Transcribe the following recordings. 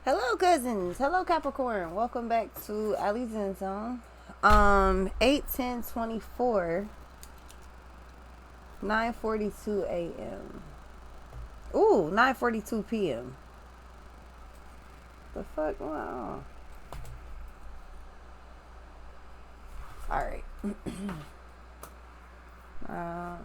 Hello, cousins. Hello, Capricorn. Welcome back to Ali's Zen Zone. 8:10:24, 9:42 a.m. Ooh, 9:42 p.m. The fuck? Wow. All right. um,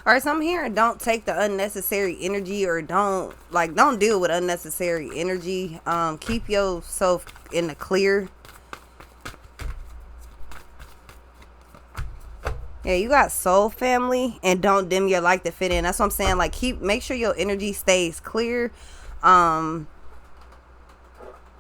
all right. So I'm hearing don't take the unnecessary energy, or don't deal with unnecessary energy. Keep yourself in the clear. Yeah, you got soul family, and don't dim your light to fit in. That's what I'm saying. Like, make sure your energy stays clear. Um,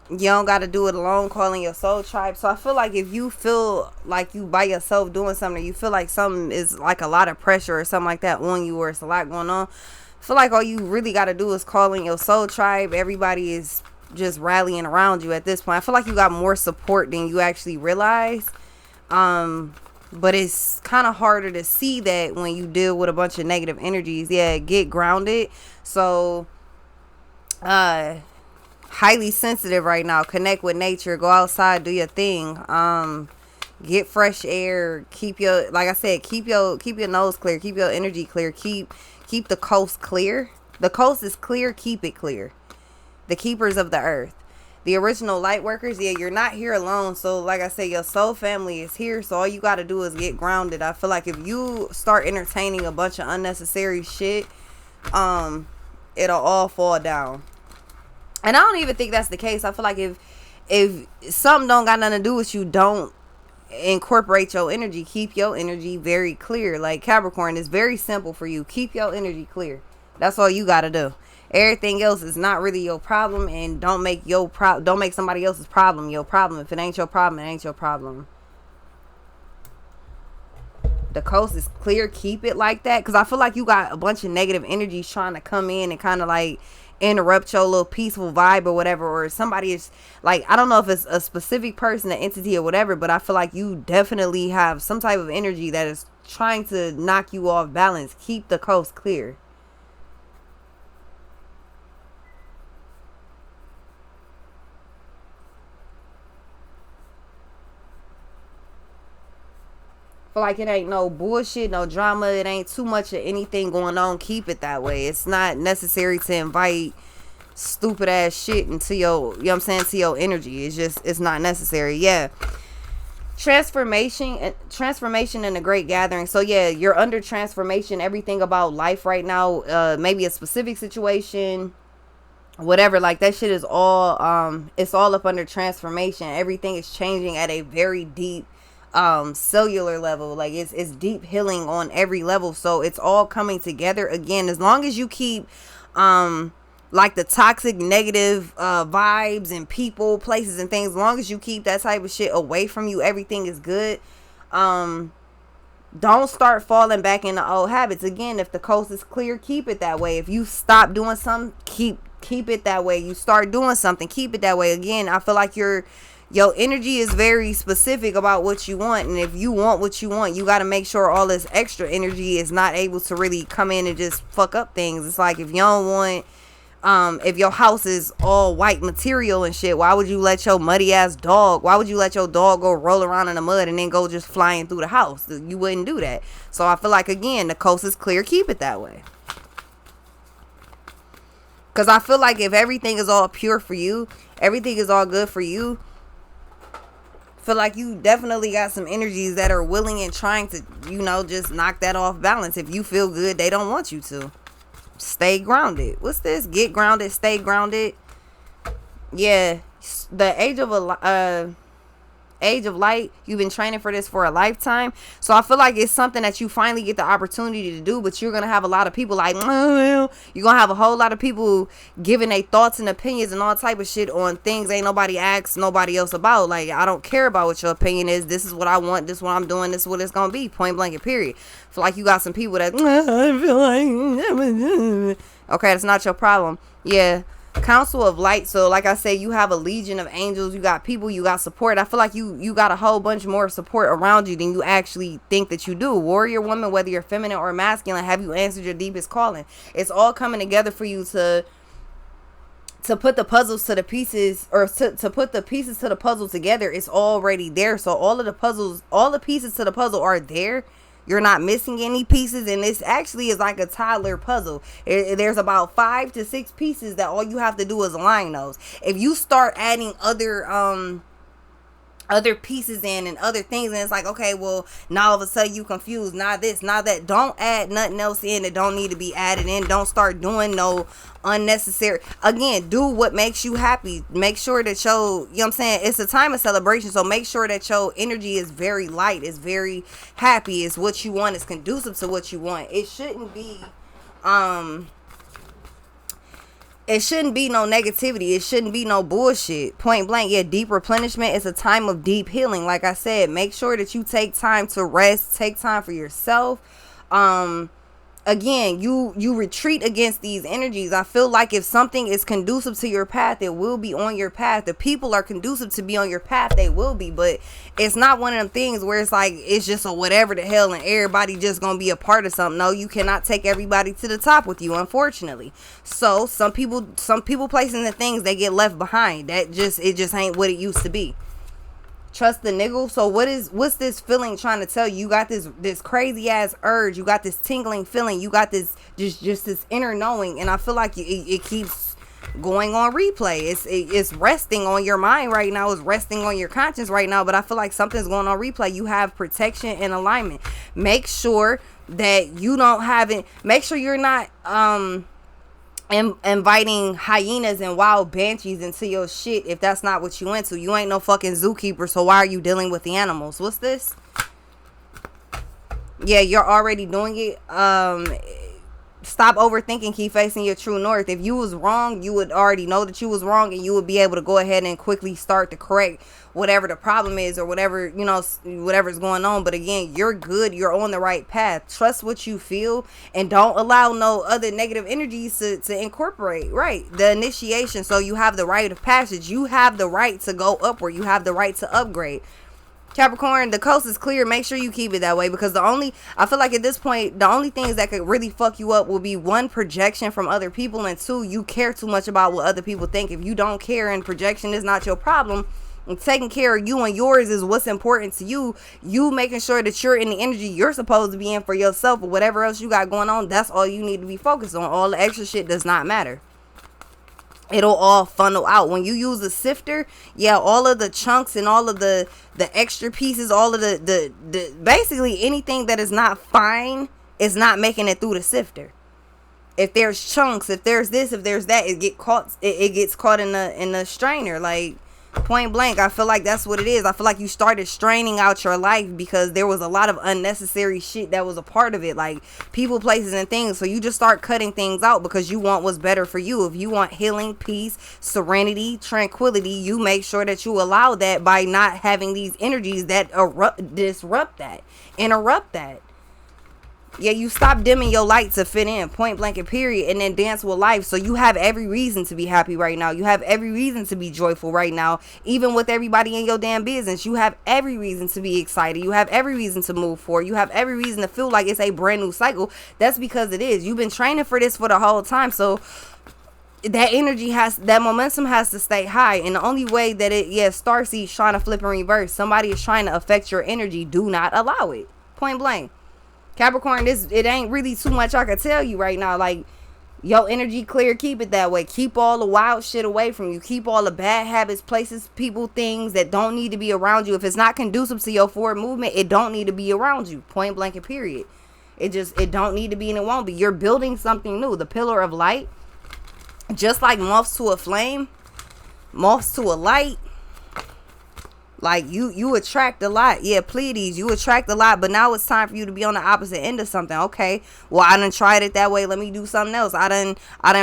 you don't got to do it alone, calling your soul tribe. So I feel like if you feel like you by yourself doing something, or you feel like something is like a lot of pressure or something like that on you, or it's a lot going on, I feel like all you really got to do is calling your soul tribe. Everybody is just rallying around you at this point. I feel like you got more support than you actually realize. But it's kind of harder to see that when you deal with a bunch of negative energies. Yeah, get grounded. So, highly sensitive right now. Connect with nature. Go outside. Do your thing. Get fresh air. Keep your, like I said, keep your nose clear. Keep your energy clear. Keep the coast clear. The coast is clear. Keep it clear. The keepers of the earth. The original light workers, yeah, you're not here alone. So like I said, your soul family is here. So all you got to do is get grounded. I feel like if you start entertaining a bunch of unnecessary shit, it'll all fall down. And I don't even think that's the case. I feel like if something don't got nothing to do with you, don't incorporate your energy. Keep your energy very clear. Like Capricorn, it's very simple for you. Keep your energy clear. That's all you got to do. Everything else is not really your problem, and don't make somebody else's problem your problem. If it ain't your problem, it ain't your problem. The coast is clear. Keep it like that, because I feel like you got a bunch of negative energies trying to come in and kind of like interrupt your little peaceful vibe or whatever. Or somebody is like, I don't know if it's a specific person, an entity, or whatever, but I feel like you definitely have some type of energy that is trying to knock you off balance. Keep the coast clear. Feel like it ain't no bullshit, no drama. It ain't too much of anything going on. Keep it that way. It's not necessary to invite stupid ass shit into your, you know what I'm saying, to your energy. It's not necessary. Yeah. Transformation in a great gathering. So yeah, you're under transformation. Everything about life right now, maybe a specific situation, whatever, like that shit is all it's all up under transformation. Everything is changing at a very deep cellular level. Like it's deep healing on every level. So it's all coming together again. As long as you keep like the toxic negative vibes and people, places and things, as long as you keep that type of shit away from you, everything is good. Don't start falling back into old habits. Again, if the coast is clear, keep it that way. If you stop doing something, keep it that way. You start doing something, keep it that way. Again, I feel like your energy is very specific about what you want, and if you want what you want, you got to make sure all this extra energy is not able to really come in and just fuck up things. It's like, if you don't want if your house is all white material and shit, why would you let your muddy ass dog, why would you let your dog go roll around in the mud and then go just flying through the house? You wouldn't do that. So I feel like, again, the coast is clear. Keep it that way. Because I feel like if everything is all pure for you, everything is all good for you, I feel like you definitely got some energies that are willing and trying to, just knock that off balance. If you feel good, they don't want you to. Stay grounded. What's this? Get grounded, stay grounded. Yeah, the age of light. You've been training for this for a lifetime. So I feel like it's something that you finally get the opportunity to do, but you're going to have a lot of people like, well, you're going to have a whole lot of people giving their thoughts and opinions and all type of shit on things ain't nobody asked nobody else about. Like, I don't care about what your opinion is. This is what I want. This is what I'm doing. This is what it's going to be. Point blank and period. Feel like you got some people that, I feel like, okay, that's not your problem. Yeah. Council of Light. So like I said, you have a legion of angels, you got people, you got support. I feel like you got a whole bunch more support around you than you actually think that you do. Warrior woman, whether you're feminine or masculine, have you answered your deepest calling? It's all coming together for you to put the puzzles to the pieces, or to put the pieces to the puzzle together. It's already there. So all of the puzzles, all the pieces to the puzzle are there. You're not missing any pieces, and this actually is like a toddler puzzle. There's about 5 to 6 pieces that all you have to do is align those. If you start adding other pieces in and other things, and it's like, okay, well, now all of a sudden you confused, now this, now that. Don't add nothing else in that don't need to be added in. Don't start doing no unnecessary. Again, do what makes you happy. Make sure that you know what I'm saying, it's a time of celebration, so make sure that your energy is very light, is very happy, is what you want, is conducive to what you want. It shouldn't be no negativity. It shouldn't be no bullshit. Point blank. Yeah, deep replenishment is a time of deep healing. Like I said, make sure that you take time to rest, take time for yourself. Again, you retreat against these energies. I feel like if something is conducive to your path, it will be on your path. The people are conducive to be on your path, they will be. But it's not one of them things where it's like it's just a whatever the hell and everybody just gonna be a part of something. No, you cannot take everybody to the top with you, unfortunately. So some people placing the things, they get left behind. It just ain't what it used to be. Trust the niggle. So what's this feeling trying to tell you? You got this crazy ass urge. You got this tingling feeling. You got this just this inner knowing, and I feel like it keeps going on replay. It's resting on your mind right now. It's resting on your conscience right now. But I feel like something's going on replay. You have protection and alignment. Make sure that you don't have it. Make sure you're not inviting hyenas and wild banshees into your shit if that's not what you into. You ain't no fucking zookeeper, so why are you dealing with the animals? What's this? Yeah, you're already doing it. Stop overthinking, keep facing your true north. If you was wrong, you would already know that you was wrong, and you would be able to go ahead and quickly start to correct whatever the problem is, or whatever, you know, whatever's going on. But again, you're good. You're on the right path. Trust what you feel, and don't allow no other negative energies to incorporate. Right. The initiation. So you have the right of passage. You have the right to go upward. You have the right to upgrade. Capricorn, the coast is clear. Make sure you keep it that way, because I feel like at this point, the only things that could really fuck you up will be, 1, projection from other people, and 2, you care too much about what other people think. If you don't care and projection is not your problem, and taking care of you and yours is what's important to you, you making sure that you're in the energy you're supposed to be in for yourself, or whatever else you got going on, that's all you need to be focused on. All the extra shit does not matter. It'll all funnel out. When you use a sifter, yeah, all of the chunks and all of the extra pieces, all of the basically anything that is not fine is not making it through the sifter. If there's chunks, if there's this, if there's that, it gets caught in the strainer. Like, point blank, I feel like that's what it is. I feel like you started straining out your life because there was a lot of unnecessary shit that was a part of it, like people, places, and things. So you just start cutting things out because you want what's better for you. If you want healing, peace, serenity, tranquility, you make sure that you allow that by not having these energies that disrupt that, interrupt that. Yeah, you stop dimming your light to fit in, point blank and period, and then dance with life. So you have every reason to be happy right now. You have every reason to be joyful right now, even with everybody in your damn business. You have every reason to be excited. You have every reason to move forward. You have every reason to feel like it's a brand new cycle. That's because it is. You've been training for this for the whole time. So that energy that momentum has to stay high. And the only way that Starseed's trying to flip and reverse. Somebody is trying to affect your energy. Do not allow it. Point blank. Capricorn, it ain't really too much I can tell you right now. Like, your energy clear, keep it that way. Keep all the wild shit away from you. Keep all the bad habits, places, people, things that don't need to be around you. If it's not conducive to your forward movement, it don't need to be around you. Point blank and period. It don't need to be, and it won't be. You're building something new. The pillar of light, just like moths to a flame, moths to a light. Like you attract a lot. Yeah, Pleiades, you attract a lot, but now it's time for you to be on the opposite end of something. Okay, well, I done tried it that way, let me do something else. I done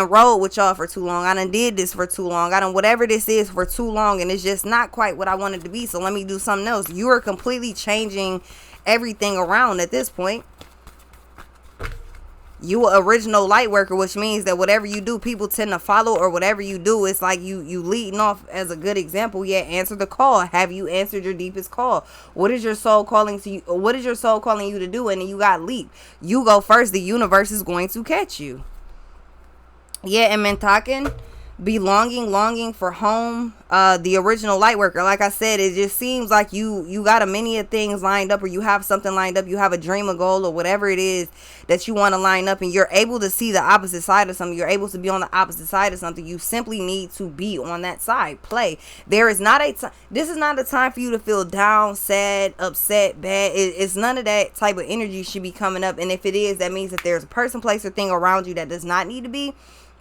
rode with y'all for too long. I done did this for too long. I done whatever this is for too long, and it's just not quite what I wanted to be, so let me do something else. You are completely changing everything around at this point. You an original light worker, which means that whatever you do, people tend to follow, or whatever you do, it's like you leading off as a good example. Yeah, answer the call. Have you answered your deepest call? What is your soul calling to you? What is your soul calling you to do? And then you got leap. You go first. The universe is going to catch you. Yeah, and Mentakin, belonging, longing for home, the original light worker. Like I said, it just seems like you got a many of things lined up, or you have something lined up, you have a dream, a goal, or whatever it is that you want to line up, and you're able to see the opposite side of something. You're able to be on the opposite side of something. You simply need to be on that side. Play. There is not this is not a time for you to feel down, sad, upset, bad. It's none of that type of energy should be coming up. And if it is, that means that there's a person, place, or thing around you that does not need to be.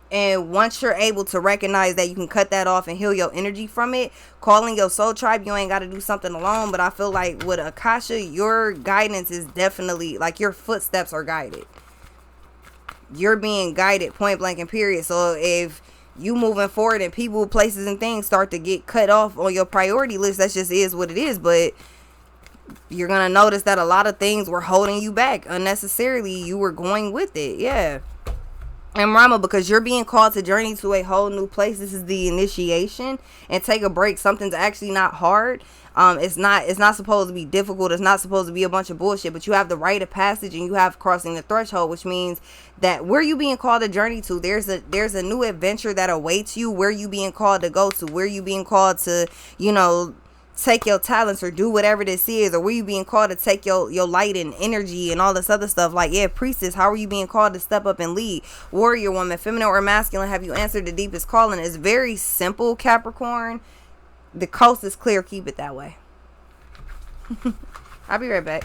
And once you're able to recognize that, you can cut that off and heal your energy from it. Calling your soul tribe, you ain't got to do something alone. But I feel like with Akasha, your guidance is definitely, like, your footsteps are guided. You're being guided, point blank and period. So if you moving forward and people, places, and things start to get cut off on your priority list, that just is what it is. But you're going to notice that a lot of things were holding you back unnecessarily. You were going with it. Yeah. And Rama, because you're being called to journey to a whole new place. This is the initiation, and take a break. Something's actually not hard. It's not supposed to be difficult. It's not supposed to be a bunch of bullshit, but you have the rite of passage, and you have crossing the threshold, which means that where you being called to journey to, there's a new adventure that awaits you. Where you being called to go to, where you being called to, take your talents or do whatever this is, or were you being called to take your light and energy and all this other stuff. Like, yeah, priestess, how are you being called to step up and lead? Warrior woman, feminine or masculine, have you answered the deepest calling? It's very simple, Capricorn. The coast is clear. Keep it that way. I'll be right back.